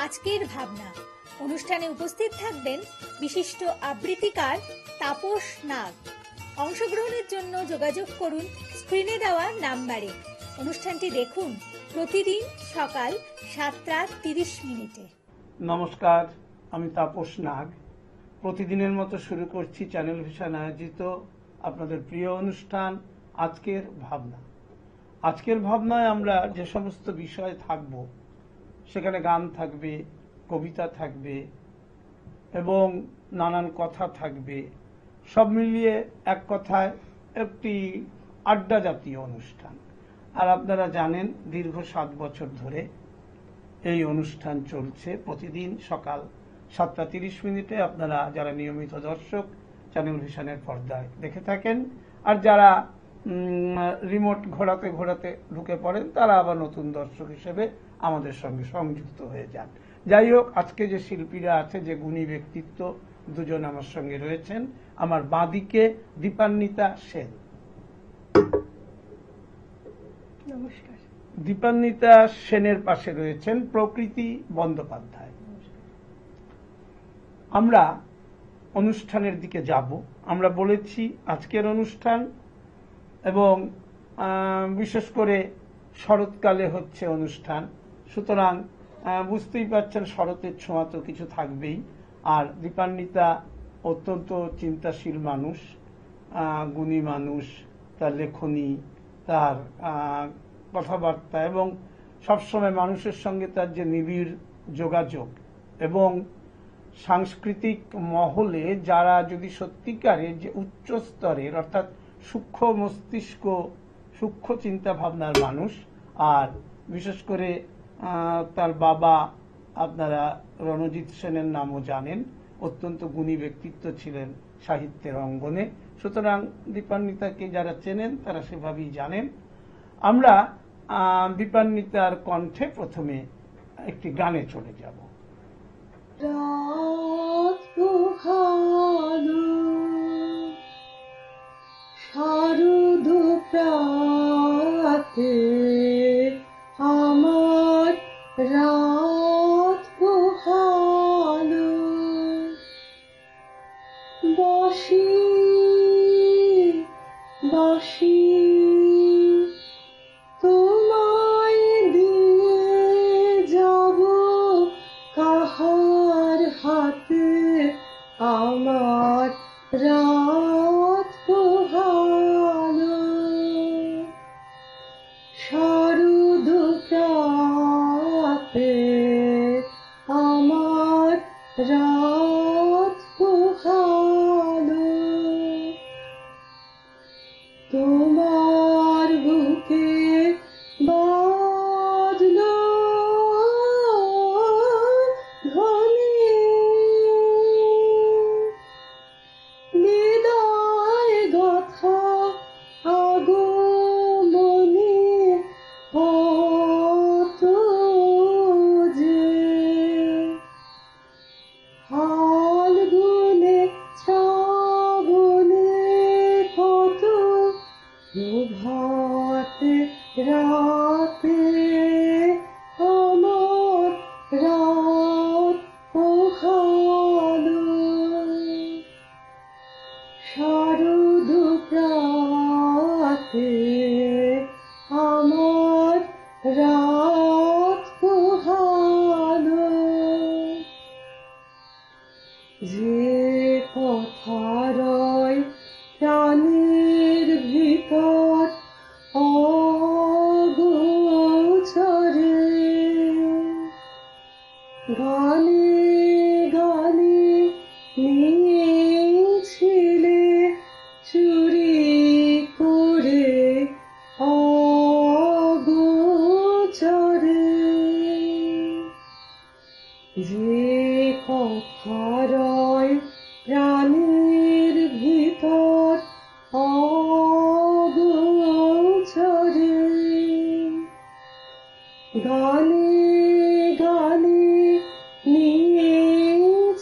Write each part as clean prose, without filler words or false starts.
আজকের ভাবনা অনুষ্ঠানে উপস্থিত থাকবেন বিশিষ্ট আবৃত্তিকার তাপস নাগ। অংশগ্রহণের জন্য যোগাযোগ করুন স্ক্রিনে দেওয়া নাম্বারে। অনুষ্ঠানটি দেখুন প্রতিদিন সকাল 7:30। নমস্কার, আমি তাপস নাগ। প্রতিদিনের মতো শুরু করছি চ্যানেল ভিশন আয়োজিত আপনাদের প্রিয় অনুষ্ঠান আজকের ভাবনা। আজকের ভাবনায় আমরা যে সমস্ত বিষয় থাকব, সেখানে গান থাকবে, কবিতা থাকবে এবং নানান কথা থাকবে। সব মিলিয়ে এক কথায় একটি আড্ডা জাতীয় অনুষ্ঠান। আর আপনারা জানেন দীর্ঘ 7 বছর ধরে এই অনুষ্ঠান চলছে। প্রতিদিন সকাল 7:30 আপনারা যারা নিয়মিত দর্শক চ্যানেল ভিশনের পর্দায় দেখে থাকেন, আর যারা রিমোট ঘোরাতে ঘোরাতে ঢুকে পড়েন তারা আবার নতুন দর্শক হিসেবে আমাদের সঙ্গে সংযুক্ত হয়ে যান। যাই হোক, আজকে যে শিল্পীরা আছে, যে গুণী ব্যক্তিত্ব দুজন আমার সঙ্গে রয়েছেন। আমার বাঁদিকে দীপান্বিতা সেন। নমস্কার। দীপান্বিতা সেনের পাশে রয়েছেন প্রকৃতি বন্দ্যোপাধ্যায়। আমরা অনুষ্ঠানের দিকে যাব। আমরা বলেছি আজকের অনুষ্ঠান, এবং বিশেষ করে শরৎকালে হচ্ছে অনুষ্ঠান, সুতরাং বুঝতেই পারছেন শরতের ছোঁয়া তো কিছু থাকবেই। আর দীপান্বিতা অত্যন্ত চিন্তাশীল মানুষ, গুণী মানুষ। তার লেখনী, তার কথাবার্তা এবং সবসময় মানুষের সঙ্গে তার যে নিবিড় যোগাযোগ, এবং সাংস্কৃতিক মহলে যারা যদি সত্যিকারের যে উচ্চ স্তরের অর্থাৎ সূক্ষ্ম মস্তিষ্ক, সূক্ষ্ম চিন্তা ভাবনার মানুষ, আর বিশেষ করে তার বাবা আপনারা রণজিৎ সেনের নামও জানেন, অত্যন্ত গুণী ব্যক্তিত্ব ছিলেন সাহিত্যের অঙ্গনে। সুতরাং দীপান্বিতাকে যারা চেনেন তারা সেভাবেই জানেন। আমরা দীপান্বিতার কণ্ঠে প্রথমে একটি গানে চলে যাব। শারদ প্রাতে আমার রাত পোহালো, বসি বসি তোমায় দিয়ে যাব কাহার হাতে আমার রাত পোহালো। শারদ প্রাতে আমার রাত পোহালো, তোমার বুকে বাজলো ধ্বনি, বিদায় গাথা আগমনী কত যে, ফাল্গুনে শ্রাবণে কত প্রভাতে রাতে আমার রাত পোহালো। শারদ প্রাতে আমার রাত পোহালো, যে কথা রয় প্রাণের ভিতর অগোচরে, গানে গানে নিয়েছিলে চুরি করে অগোচরে, যে কথা রয় প্রাণের ভিতর অগোচরে, গানে গানে নিয়েছিলে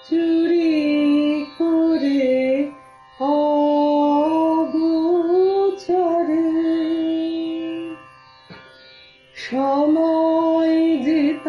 চুরি করে অগোচরে, সময় যেত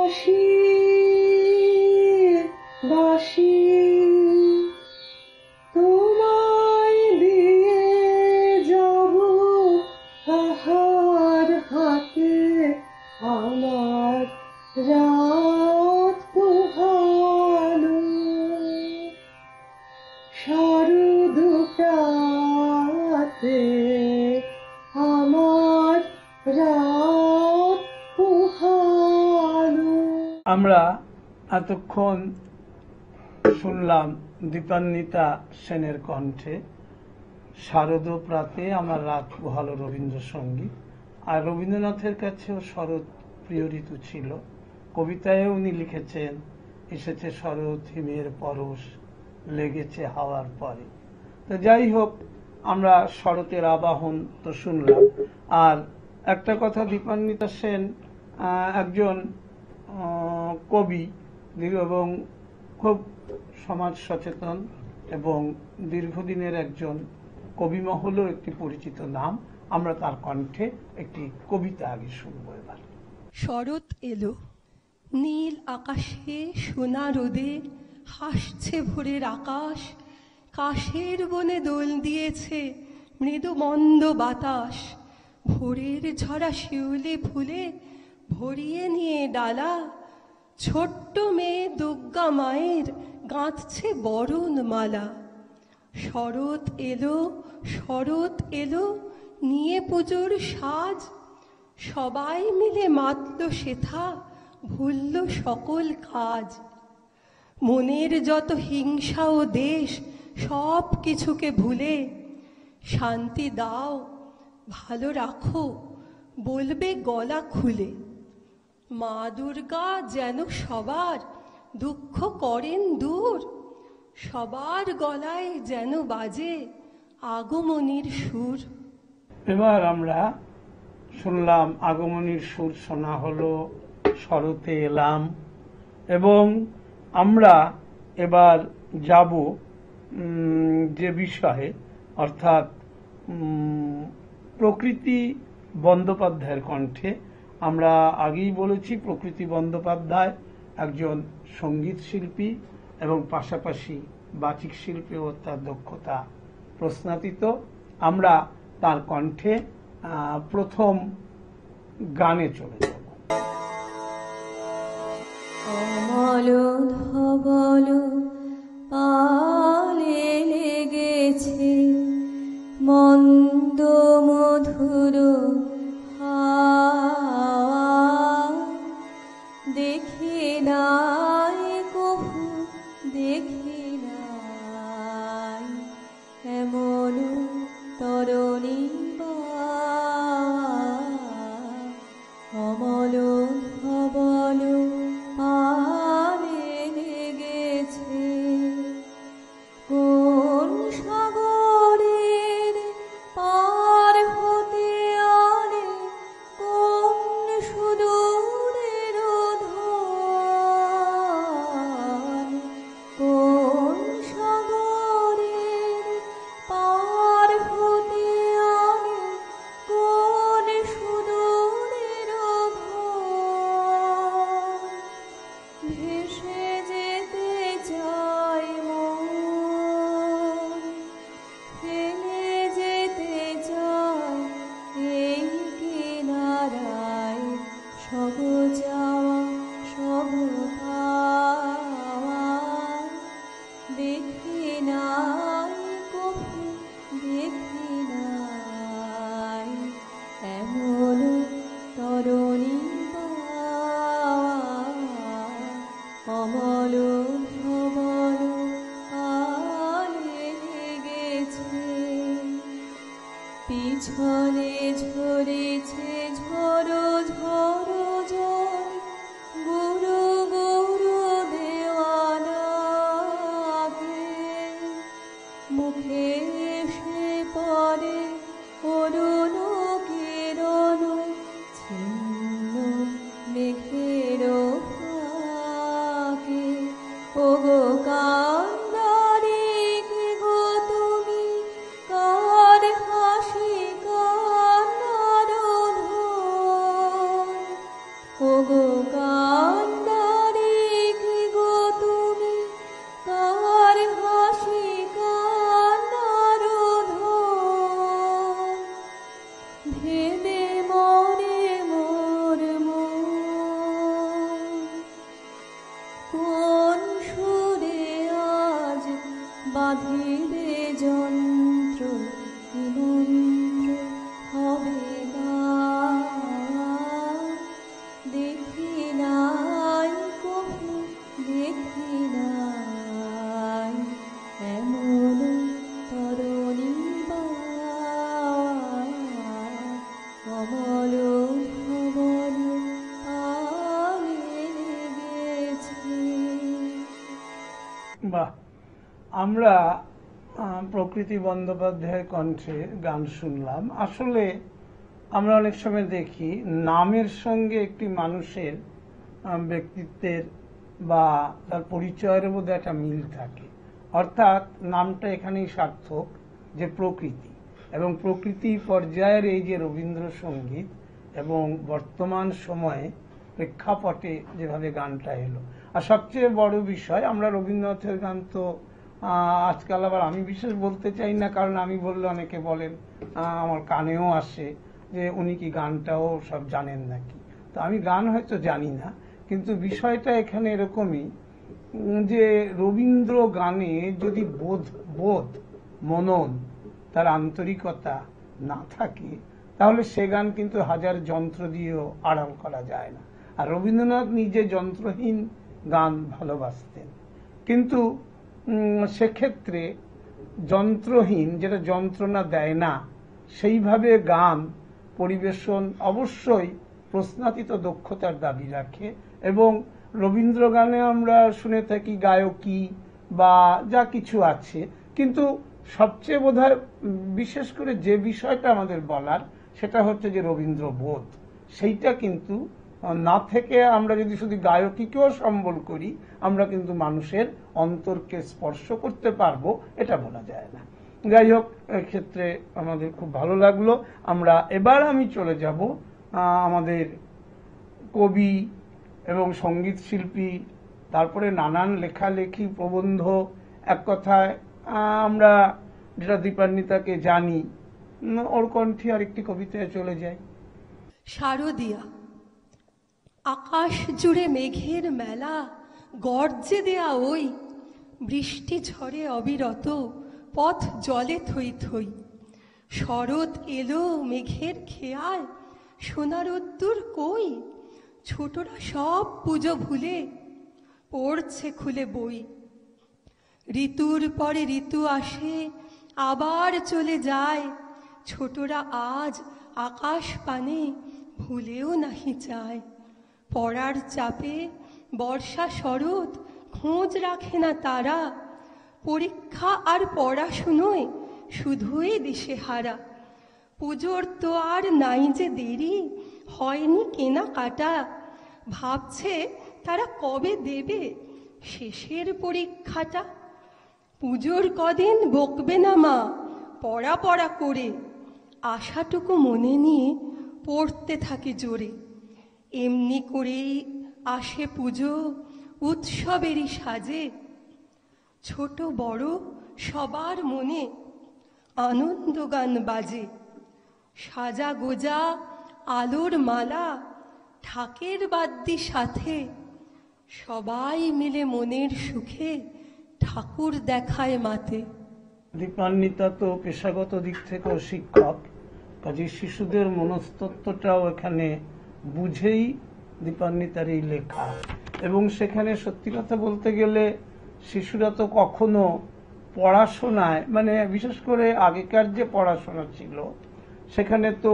বাসি বাসি তোমায় দিয়ে যাব তাহার হাতে আমার রাত পোহানো শারদ প্রাতে আমার রাত পোহানো। আমরা এতক্ষণ শুনলাম দীপান্বিতা সেনের কণ্ঠে শারদ প্রাতে আমার রাত পোহালো রবীন্দ্রসঙ্গীত। আর রবীন্দ্রনাথের কাছেও শরৎ প্রিয় ঋতু ছিল। কবিতায় উনি লিখেছেন, এসেছে শরৎ হিমের পরশ লেগেছে হাওয়ার পরে। তো যাই হোক, আমরা শরতের আবাহন তো শুনলাম। আর একটা কথা, দীপান্বিতা সেন একজন কবি এবং খুব সমাজ সচেতন এবং দীর্ঘদিনের একজন কবি মহলেও একটি পরিচিত নাম। আমরা তার কণ্ঠে একটি কবিতা আগে শুনবো এবার। শরৎ এলো, নীল আকাশে সোনা রোদে হাসছে ভোরের আকাশ, কাশের বনে দোল দিয়েছে মৃদু মন্দ বাতাস, ভোরের ঝরা শিউলি ফুলে ভরিয়ে নিয়ে ডালা, ছোট্ট মেয়ে দুর্গা মায়ের গাঁথছে বরণ মালা। শরৎ এলো, শরৎ এলো, নিয়ে পুজোর সাজ, সবাই মিলে মাতল সেথা, ভুলল সকল কাজ। মনের যত হিংসা ও দেশ সব কিছুকে ভুলে, শান্তি দাও ভালো রাখো বলবে গলা খুলে। মা দুর্গা যেন সবার দুঃখ করেন দূর, সবার গলায় যেন বাজে আগমনীর সুর। এবার আমরা শুনলাম আগমনীর সুর, শোনা হলো শরতে এলাম। এবং আমরা এবার যাব যে বিষয়ে, অর্থাৎ প্রকৃতি বন্দ্যোপাধ্যায়ের কণ্ঠে। আমরা আগেই বলেছি, প্রকৃতি বন্দ্যোপাধ্যায় একজন সঙ্গীত শিল্পী এবং পাশাপাশি বাচিক শিল্পীও তার দক্ষতা প্রশ্নাতীত। আমরা তার কণ্ঠে প্রথম গানে চলে যাব। অমল ধবল পালে লেগেছে মন্দ মধুর হাওয়া, দেখি নাই কভু দেখি নাই এমন তরণী অমল ধবল পালে লেগেছে কোন সাগরের পার হতে আনে কোন সুদূরের ধন, কোন সাগরের পার হতে আনে কোন সুদূরের ধন, ভেসে যেতে চায় মন, ফেলে যেতে চায় এই কিনারায় সব যাওয়া সব পাওয়া, দেখি নাই কভু দেখি নাই এমন তরণী অমল ধবল পালে লেগেছে। পিছনে ঝরেছে ঝড়ো ঝড়ো জল, গুরু গুরু দেওয়ানাকে, মুখে এসে পড়ে অরুণ কিরণ ছিন্ন মেঘের ফাঁকে। ওগো কান্নারে কি গো তুমি, কার হাসি কান্নার ধন, ওগো কান্নারে বাহ, আমরা প্রকৃতি বন্দ্যোপাধ্যায়ের কণ্ঠে গান শুনলাম। আসলে আমরা অনেক সময় দেখি নামের সঙ্গে একটি মানুষের ব্যক্তিত্বের বা তার পরিচয়ের মধ্যে একটা মিল থাকে, অর্থাৎ নামটা এখানেই সার্থক যে প্রকৃতি, এবং প্রকৃতি পর্যায়ের এই যে রবীন্দ্রসঙ্গীত এবং বর্তমান সময়ে প্রেক্ষাপটে যেভাবে গানটা এলো। আর সবচেয়ে বড় বিষয়, আমরা রবীন্দ্রনাথের গান তো আজকাল, আবার আমি বিশেষ বলতে চাই না, কারণ আমি বললে অনেকে বলেন, আমার কানেও আসে যে উনি কি গানটাও সব জানেন নাকি। তো আমি গান হয়তো জানি না, কিন্তু বিষয়টা এখানে এরকমই যে রবীন্দ্র গানে যদি বোধ মনন, তার আন্তরিকতা না থাকে, তাহলে সে গান কিন্তু হাজার যন্ত্র দিয়েও আড়াল করা যায় না। আর রবীন্দ্রনাথ নিজে যন্ত্রহীন গান ভালোবাসতেন, কিন্তু সেক্ষেত্রে যন্ত্রহীন, যেটা যন্ত্রণা দেয় না, সেইভাবে গান পরিবেশন অবশ্যই প্রশ্নাতীত দক্ষতার দাবি রাখে। এবং রবীন্দ্র গানে আমরা শুনে থাকি গায়কী বা যা কিছু আছে, কিন্তু সবচেয়ে বোধহয় বিশেষ করে যে বিষয়টা আমাদের বলার, সেটা হচ্ছে যে রবীন্দ্রবোধ। সেইটা কিন্তু না থেকে আমরা যদি শুধু গায়কীকেও সম্বল করি, আমরা কিন্তু মানুষের অন্তরকে স্পর্শ করতে পারবো, এটা বলা যায় না। যাই হোক, এক্ষেত্রে আমাদের খুব ভালো লাগলো। এবার আমি চলে যাব আমাদের কবি এবং সঙ্গীত শিল্পী, তারপরে নানান লেখালেখি, প্রবন্ধ, এক কথায় আমরা যেটা দীপান্বিতাকে জানি, ওর কণ্ঠে আরেকটি কবিতায় চলে যাই। শারদিয়া। আকাশ জুড়ে মেঘের মেলা, গর্জে দেয়া ওই বৃষ্টি ঝড়ে অবিরত, পথ জলে থই থই। শরৎ এলো মেঘের খেয়াল, সোনা রোদ্দুর কই, ছোটরা সব পুজো ভুলে পড়ছে খুলে বই। ঋতুর পরে ঋতু আসে, আবার চলে যায়, ছোটরা আজ আকাশ পানে ভুলেও নাহি চায়। পড়ার চাপে বর্ষা শরৎ খোঁজ রাখে না তারা, পরীক্ষা আর পড়াশুনোয় শুধুই দিশেহারা। পুজোর তো আর নাই যে দেরি, হয়নি কেনাকাটা, ভাবছে তারা কবে দেবে শেষের পরীক্ষাটা। পুজোর কদিন বকবে না মা পড়া পড়া করে, আশাটুকু মনে নিয়ে পড়তে থাকে জোরে। এমনি করেই আসে পুজো উৎসবেরই সাজে, ছোট বড় সবার মনে আনন্দ গান বাজে। সাজা গোজা আলোর মালা, ঢাকের বাদ্যি সাথে, সবাই মিলে মনের সুখে ঠাকুর দেখায় মাতে। দীপান্বিতা তো পেশাগত দিক থেকেও শিক্ষক, কাজে শিশুদের মনস্তত্ত্বটাও এখানে বুঝেই দীপান্বিতার এই লেখা। এবং সেখানে সত্যি কথা বলতে গেলে শিশুরা তো কখনো পড়াশোনায়, মানে বিশেষ করে আগেকার যে পড়াশোনা ছিল, সেখানে তো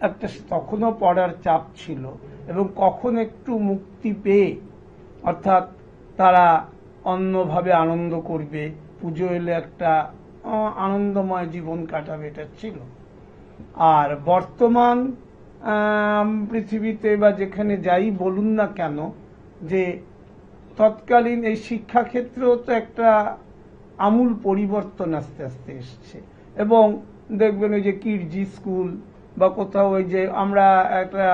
একটা তখনও পড়ার চাপ ছিল, এবং কখন একটু মুক্তি পেয়ে, অর্থাৎ তারা অন্যভাবে আনন্দ করবে, পুজো এলে একটা আনন্দময় জীবন কাটাবে, এটা ছিল। আর বর্তমান পৃথিবীতে বা যেখানে যাই বলুন না কেন, যে তৎকালীন এই শিক্ষাক্ষেত্রেও তো একটা আমূল পরিবর্তন আস্তে আস্তে এসছে। এবং দেখবেন ওই যে কিডজি স্কুল বা কোথাও, ওই যে আমরা একটা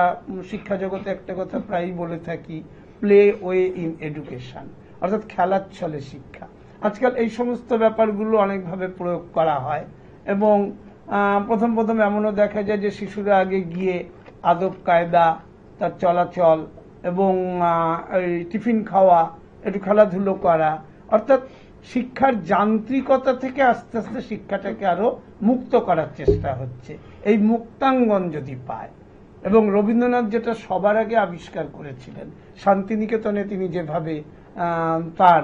শিক্ষা জগতে একটা কথা প্রায়ই বলে থাকি, প্লে ওয়ে ইন এডুকেশন, অর্থাৎ খেলার ছলে শিক্ষা। আজকাল এই সমস্ত ব্যাপারগুলো অনেকভাবে প্রয়োগ করা হয়। এবং প্রথম প্রথম এমনও দেখা যায় যে শিশুরা আগে গিয়ে আদব কায়দা, তার চলাচল এবং টিফিন খাওয়া, একটু খেলাধুলো করা, অর্থাৎ শিক্ষার যান্ত্রিকতা থেকে আস্তে আস্তে শিক্ষাটাকে আরো মুক্ত করার চেষ্টা হচ্ছে। এই মুক্তাঙ্গন যদি পায়, এবং রবীন্দ্রনাথ যেটা সবার আগে আবিষ্কার করেছিলেন, শান্তিনিকেতনে তিনি যেভাবে তার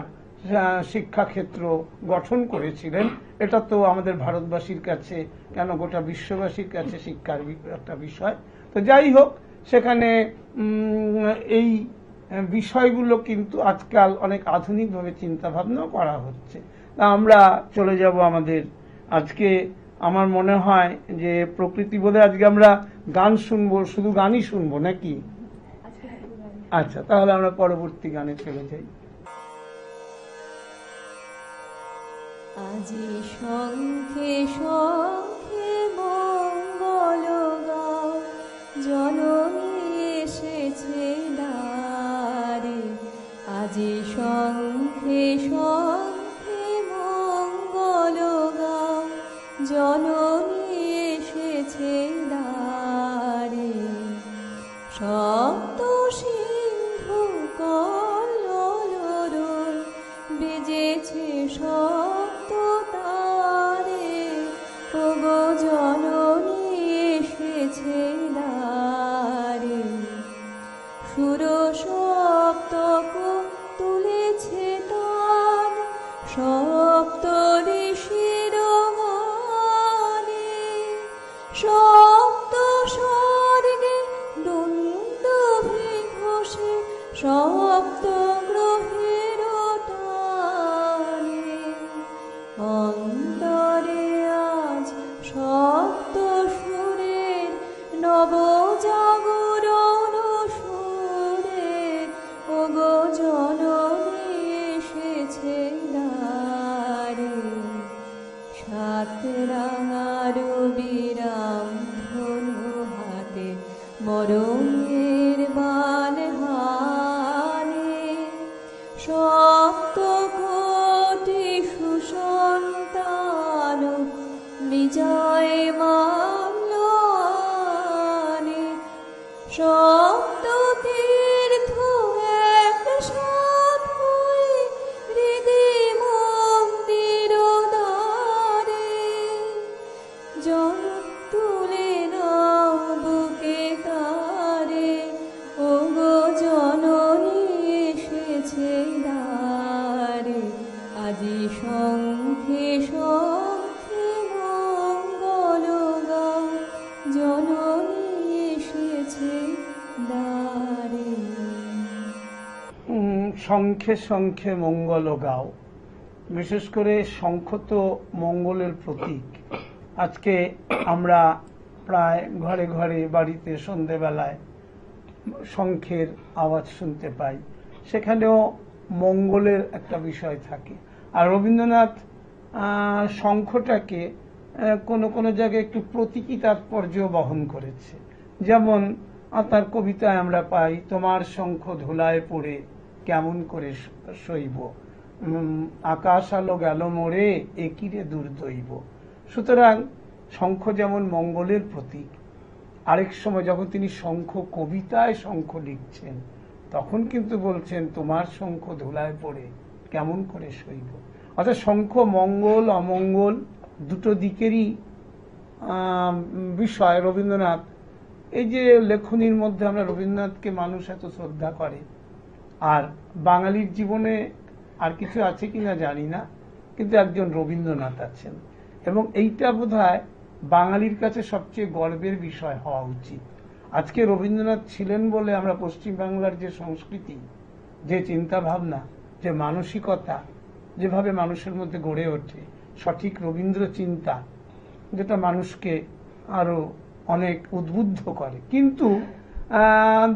শিক্ষাক্ষেত্র গঠন করেছিলেন, এটা তো আমাদের ভারতবাসীর কাছে কেন গোটা বিশ্ববাসীর কাছে শিক্ষার একটা বিষয়। তো যাই হোক, সেখানে এই বিষয়গুলো কিন্তু আজকাল অনেক আধুনিকভাবে চিন্তা ভাবনাও করা হচ্ছে। তা আমরা চলে যাব আমাদের আজকে, আমার মনে হয় যে প্রকৃতি বোধে আজকে আমরা গান শুনবো, শুধু গানই শুনবো নাকি? আচ্ছা, তাহলে আমরা পরবর্তী গানে চলে যাই। আজি শঙ্খে শঙ্খে মঙ্গল গাও, জননী এসেছে দ্বারে। আজি শঙ্খে শঙ্খে মঙ্গল গাও, জননী এসেছে দ্বারে। সপ্ত সিন্ধু কল্লোল বেজেছে সপ্ত তারে, ওগো জননী এসেছে দ্বারে। সুর সপ্তক তুলেছে তান, সপ্ত ঋষির গানে। সপ্ত স্বর্গে দুন্দুভি ঘোষে, সপ্ত গ্রহের টানে। অন্তরে আজ সপ্ত সুরের নবজাগরণ সুরে, ওগো জননী এসেছে দ্বারে। সাত রাঙার বিরাম ধনু হাতে, মরণের বান হানে। সপ্ত কোটি সুসন্তান বিজয় মাল্যে। সপ্ত তীর্থ একসাথ হয়ে, হৃদি মন্দির দ্বারে। জন তুলে নাও বুকে তারে, ওগো জননী এসেছে দ্বারে। আজি শঙ্খে শঙ্খে মঙ্গল গাও, জননী এসেছে দ্বারে। শঙ্খে শঙ্খে মঙ্গল গাও। বিশেষ করে শঙ্খ তো মঙ্গলের প্রতীক। আজকে আমরা প্রায় ঘরে ঘরে বাড়িতে সন্ধেবেলায় শঙ্খের আওয়াজ শুনতে পাই, সেখানেও মঙ্গলের একটা বিষয় থাকে। আর রবীন্দ্রনাথ শঙ্খটাকে কোনো কোনো জায়গায় একটু প্রতীকী তাৎপর্য বহন করেছে। যেমন তার কবিতায় আমরা পাই, তোমার শঙ্খ ধুলায় পড়ে কেমন করে সইব, আকাশ আলো গেল মোড়ে একিরে দুর্দৈব। সুতরাং শঙ্খ যেমন মঙ্গলের প্রতীক, আরেক সময় যখন তিনি শঙ্খ কবিতায় শঙ্খ লিখছেন তখন কিন্তু বলছেন তোমার শঙ্খ ধুলায় পড়ে কেমন করে সইব। অর্থাৎ শঙ্খ মঙ্গল অমঙ্গল দুটো দিকেরই বিষয়। রবীন্দ্রনাথ এই যে লেখনীর মধ্যে আমরা রবীন্দ্রনাথকে মানুষ এত শ্রদ্ধা করে, আর বাঙালির জীবনে আর কিছু আছে কিনা জানি না, কিন্তু একজন রবীন্দ্রনাথ আছেন, এবং এইটা বোধহয় বাঙালির কাছে সবচেয়ে গর্বের বিষয় হওয়া উচিত। আজকে রবীন্দ্রনাথ ছিলেন বলে আমরা পশ্চিমবাংলার যে সংস্কৃতি, যে চিন্তা ভাবনা, যে মানসিকতা যেভাবে মানুষের মধ্যে গড়ে ওঠে, সঠিক রবীন্দ্র চিন্তা, যেটা মানুষকে আরো অনেক উদ্বুদ্ধ করে। কিন্তু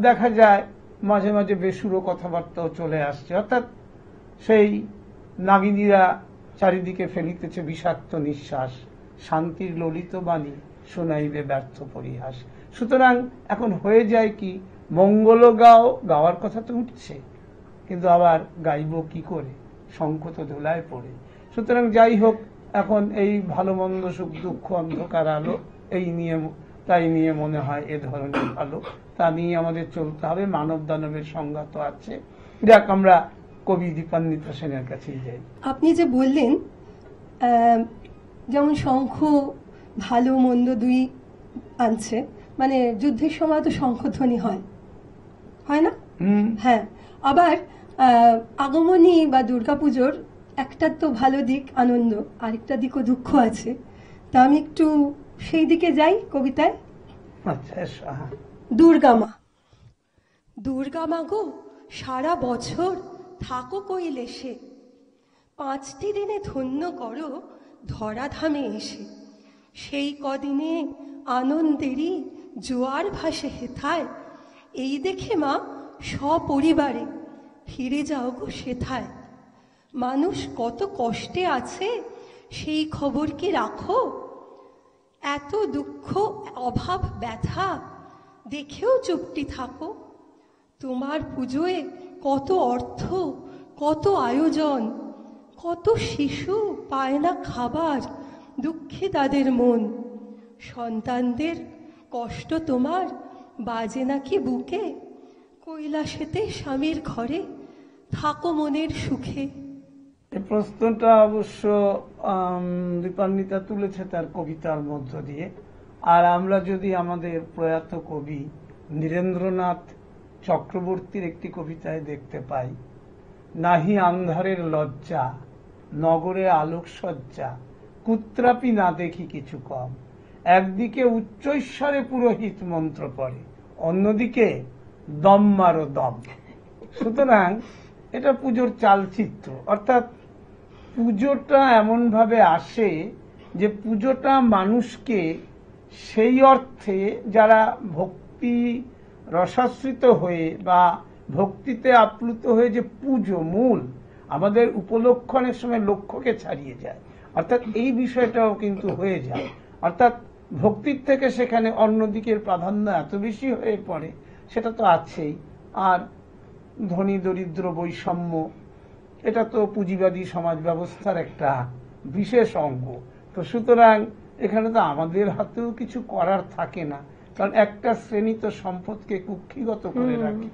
দেখা যায় মাঝে মাঝে বেসুরো কথাবার্তাও চলে আসছে, অর্থাৎ সেই নাগিনীরা চারিদিকে ফেলিতেছে বিষাক্ত নিঃশ্বাস, শান্তির ললিত বাণী শোনাইবে ব্যর্থ পরিহাস। সুতরাং এখন হয়ে যায় কি, মঙ্গল গাও, গাওয়ার কথা তো উঠছে, কিন্তু আবার গাইব কি করে, শঙ্খ তো ধুলায় পড়ে। সুতরাং যাই হোক, এখন এই ভালো মন্দ সুখ দুঃখ অন্ধকার আলো এই নিয়ে, তাই নিয়ে মনে হয় এ ধরনের ভালো, তা নিয়ে আমাদের চলতে হবে। মানব দানবের সংজ্ঞা তো আছে। যাক, আমরা কবি দীপান্বিতা সেনের কাছেই যাই। আপনি যে বললেন যেমন শঙ্খ ভালো মন্দ দুই আনছে, মানে যুদ্ধের সময় তো শঙ্খধ্বনি হয়, হয় না? হ্যাঁ, আবার আগমনী বা দুর্গাপুজোর একটা তো ভালো দিক আনন্দ, আরেকটা দিকও দুঃখ আছে। তা আমি একটু সেই দিকে যাই কবিতায়। আচ্ছা, দুর্গা মা, দুর্গা মা গো সারা বছর থাকো কৈলেশে, 5টি দিনে ধন্য করো ধরাধামে এসে। সেই কদিনে আনন্দেরই জোয়ার ভাসে হেথায়, এই দেখে মা সপরিবারে ফিরে যাও গো সেথায়। মানুষ কত কষ্টে আছে সেই খবর কি রাখো? এত দুঃখ অভাব ব্যথা দেখেও চুপটি থাকো। তোমার পুজোয় কত অর্থ, কত আয়োজন, কত শিশু পায় না খাবার, দুঃখে তাদের মন। সন্তানদের কষ্ট তোমার বাজে নাকি বুকে? কৈলাসেতে স্বামীর ঘরে থাকো মনের সুখে। এই প্রশ্নটা অবশ্য দীপান্বিতা তুলেছে তার কবিতার মধ্য দিয়ে। আর আমরা যদি আমাদের প্রয়াত কবি নীরেন্দ্রনাথ চক্রবর্তীর একটি কবিতায় দেখতে পাই, নাহি আন্ধারের লজ্জা, নগরে আলোকসজ্জা, কুত্রাপি না দেখি কিছু কম। একদিকে উচ্চৈশ্বরে পুরোহিত মন্ত্র পড়ে, অন্যদিকে দম মারো দম। সুতরাং এটা পুজোর চালচিত্র, অর্থাৎ পুজোটা এমন ভাবে আসে যে পুজোটা মানুষকে সেই অর্থে যারা ভক্তি রসাশ্রিত হয়ে বা ভক্তিতে আপ্লুত হয়ে যে পুজো মূল, আমাদের উপলক্ষ অনেক সময় লক্ষ্যকে ছাড়িয়ে যায়, অর্থাৎ এই বিষয়টাও কিন্তু হয়ে যায়। অর্থাৎ ভক্তির থেকে সেখানে অন্যদিকের প্রাধান্য এত বেশি হয়ে পড়ে, সেটা তো আছেই। আর ধনী দরিদ্র বৈষম্য, এটা তো পুঁজিবাদী সমাজ ব্যবস্থার একটা বিশেষ অঙ্গ। তো সুতরাং এখানে তো আমাদের হাতেও কিছু করার থাকে না, কারণ একটা শ্রেণী তো সম্পদকে কুক্ষিগত করে রাখে।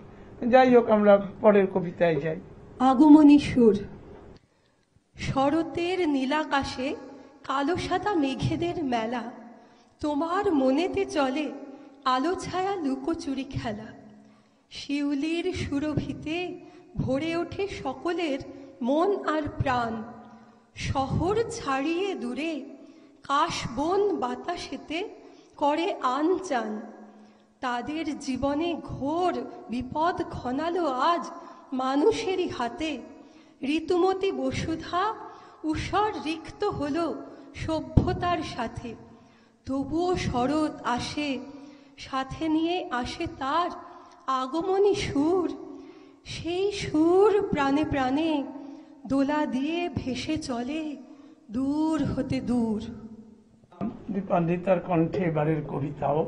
যাই হোক, আমরা পরের কবিতায় যাই। আগমনী সুর। শরতের নীলাকাশে কালো সাদা মেঘেদের মেলা, তোমার মনেতে চলে আলো ছায়া লুকোচুরি খেলা। শিউলির সুরভিতে ভরে ওঠে সকলের মন আর প্রাণ। শহর ছাড়িয়ে দূরে কাশবন বাতাসেতে করে আনচান। তাদের জীবনে ঘোর বিপদ ঘনালো আজ মানুষেরই হাতে। ঋতুমতী বসুধা উষর রিক্ত হলো সভ্যতার সাথে। তবুও শরৎ আসে, সাথে নিয়ে আসে তার আগমনী সুর। সেই সুর প্রাণে প্রাণে দোলা দিয়ে ভেসে চলে দূর হতে দূর। দীপান্বিতার কণ্ঠে এবারের কবিতাও।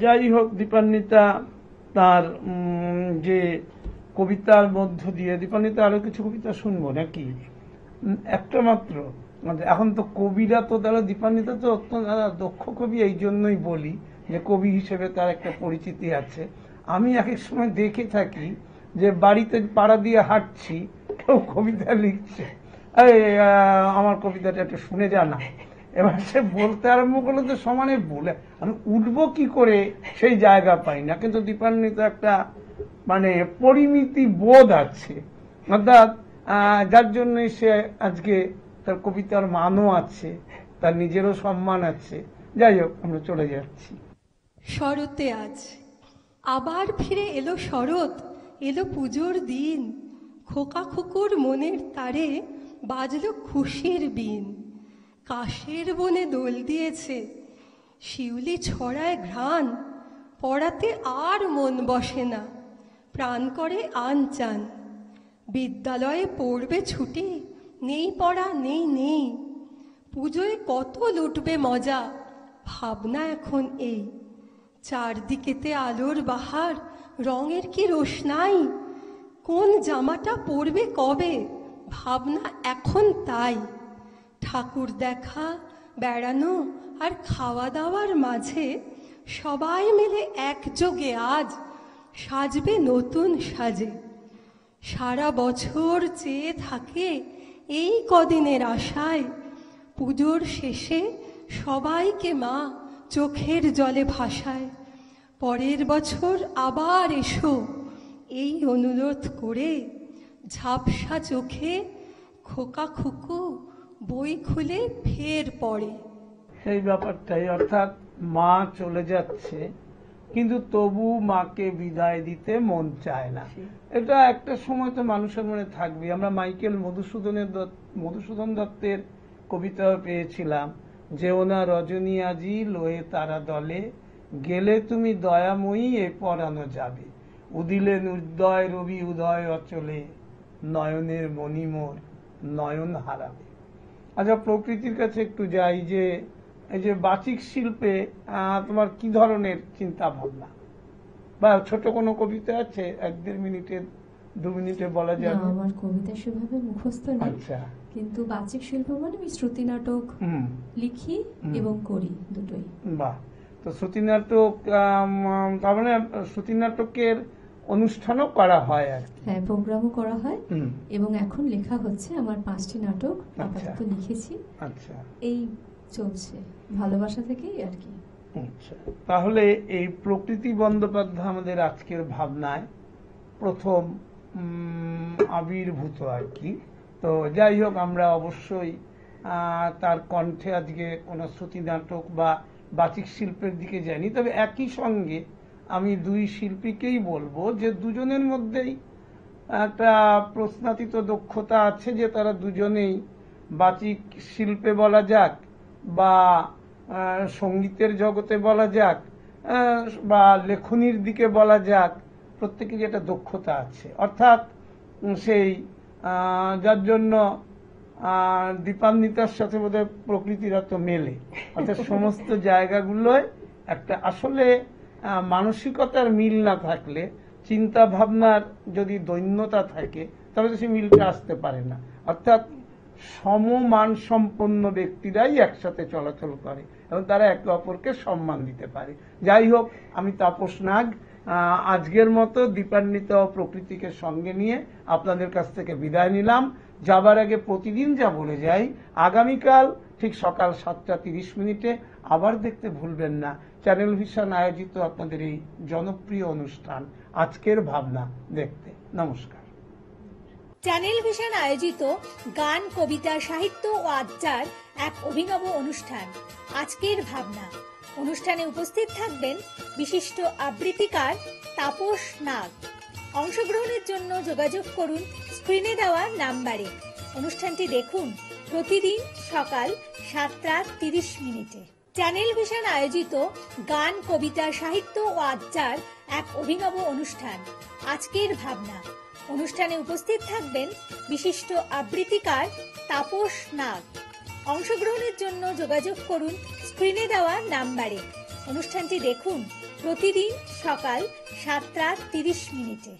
যাই হোক, দীপান্বিতা তার যে কবিতার মধ্য দিয়ে, দীপান্বিতা আরো কিছু কবিতা শুনবো নাকি? একটা মাত্র। এখন তো কবিরা তো তারা, দীপান্বিতা তো অত্যন্ত দক্ষ কবি, এই জন্যই বলি যে কবি হিসেবে তার একটা পরিচিতি আছে। আমি এক এক সময় দেখে থাকি যে বাড়িতে পাড়া দিয়ে হাঁটছি, কেউ কবিতা লিখছে, আমার কবিতাটা একটু শুনে যা না। এবার সে বলতে আরম্ভ করলো তো সমানে বলে, আমি উঠবো কি করে সেই জায়গা পাই না। কিন্তু দীপান্বিতা একটা মানে পরিমিতি বোধ আছে, অর্থাৎ যার জন্য সে আজকে তার কবিতার মানও আছে, তার নিজেরও সম্মান আছে। যাই হোক, আমরা চলে যাচ্ছি। শরতে আজ আবার ফিরে এলো শরৎ, এলো পুজোর দিন। খোকা খুকুর মনের তারে বাজলো খুশির বিন। কাশের বনে দোল দিয়েছে, শিউলি ছড়ায় ঘ্রাণ। পড়াতে আর মন বসে না, প্রাণ করে আনচান। বিদ্যালয়ে পড়বে ছুটি, নেই পড়া নেই নেই। পুজোয় কত লুটবে মজা, ভাবনা এখন এই। চারদিকেতে আলোর বাহার, রঙের কি রোশনাই। কোন জামাটা পরবে কবে, ভাবনা এখন তাই। ঠাকুর দেখা, বেড়ানো আর খাওয়া দাওয়ার মাঝে সবাই মিলে একযোগে আজ সাজবে নতুন সাজে। সারা বছর চেয়ে থাকে এই কদিনের আশায়, পুজোর শেষে সবাইকে মা চোখের জলে ভাসায়। পরের বছর আবার এসো, এই অনুরোধ করে ঝাপসা চোখে খোকা খুকু বই খুলে ফের পড়ে। সেই ব্যাপারটাই, অর্থাৎ মা চলে যাচ্ছে, কিন্তু তবু মাকে বিদায় দিতে মন চায় না। এটা একটা সময় তো মানুষের মনে থাকবে। আমরা মাইকেল মধুসূদন দত্তের কবিতাও পেয়েছিলাম, যেও না রজনী আজি লয়ে তারা দলে, গেলে তুমি দয়াময়ী এ পরানো যাবে, উদিলে উদয় রবি উদয় অচলে, নয়নের মণিমোর নয়ন হারাবে। আচ্ছা, প্রকৃতির কাছে একটু যাই, যে এই যে বাচিক শিল্পে তোমার কি ধরনের চিন্তা ভাবনা, বা ছোট কোনো কবিতা আছে 1-1.5 মিনিটে 2 মিনিটে বলা না, যাবে? আমার কবিতা সেভাবে মুখস্থ নেই, আচ্ছা, কিন্তু বাচিক শিল্প মানে আমি শ্রুতি নাটক লিখি এবং করি দুটোই। বাহ। তো শ্রুতি নাটক, তার মানে শ্রুতি নাটকের অনুষ্ঠানও করা হয় আর কি? হ্যাঁ, প্রোগ্রামও করা হয় হুম, এবং এখন লেখা হচ্ছে। আমার 5টি নাটক আচ্ছা। আপাতত লিখেছি, আচ্ছা এই চলছে ভালোবাসা থেকেই আর কি। আচ্ছা। তাহলে এই প্রকৃতি বন্দ্যোপাধ্যায় আমাদের আজকের ভাবনায় প্রথম আবির্ভূত আর কি। তো যাই হোক, আমরা অবশ্যই তার কণ্ঠে আজকে কোনো শ্রুতি নাটক বা বাচিক শিল্পের দিকে যাইনি। তবে একই সঙ্গে আমি দুই শিল্পীকেই বলবো যে দুজনের মধ্যেই একটা প্রশ্নাতীত দক্ষতা আছে, যে তারা দুজনেই বাচিক শিল্পে বলা যাক বা সঙ্গীতের জগতে বলা যাক বা লেখনির দিকে বলা যাক, প্রত্যেকেরই একটা দক্ষতা আছে। অর্থাৎ সেই যার জন্য দীপান্বিতার সাথে বোধহয় প্রকৃতির এত মেলে, অর্থাৎ সমস্ত জায়গাগুলোয় একটা আসলে মানসিকতার মিল না থাকলে, চিন্তা ভাবনার যদি দৈন্যতা থাকে, তাহলে তো সেই মিলটা আসতে পারে না। অর্থাৎ সমমান সম্পন্ন ব্যক্তিরাই একসাথে চলাচল করে এবং তারা একে অপরকে সম্মান দিতে পারে। যাই হোক, আমি তাপস নাগ আজকের মতো দীপান্বিতা ও প্রকৃতিকে সঙ্গে নিয়ে আপনাদের কাছ থেকে বিদায় নিলাম। যাবার আগে প্রতিদিন যা বলে যাই, আগামীকাল ঠিক সকাল 7:30 আবার দেখতে ভুলবেন না চ্যানেল ভিশন আয়োজিত আপনাদের এই জনপ্রিয় অনুষ্ঠান আজকের ভাবনা দেখতে। নমস্কার। চ্যানেল ভিশন আয়োজিত গান, কবিতা, সাহিত্য ও আড্ডার এক অভিনব অনুষ্ঠান আজকের ভাবনা। অনুষ্ঠানে উপস্থিত থাকবেন বিশিষ্ট আবৃত্তিকার তাপস নাগ। অংশগ্রহণের জন্য যোগাযোগ করুন স্ক্রিনে দেওয়া নাম্বারে। অনুষ্ঠানটি দেখুন প্রতিদিন সকাল 7:30। চ্যানেল ভিশন আয়োজিত গান, কবিতা, সাহিত্য ও আড্ডার এক অভিনব অনুষ্ঠান আজকের ভাবনা। অনুষ্ঠানে উপস্থিত থাকবেন বিশিষ্ট আবৃত্তিকার তাপস নাগ। অংশগ্রহণের জন্য যোগাযোগ করুন স্ক্রিনে দেওয়া নাম্বারে। অনুষ্ঠানটি দেখুন প্রতিদিন সকাল 7:30।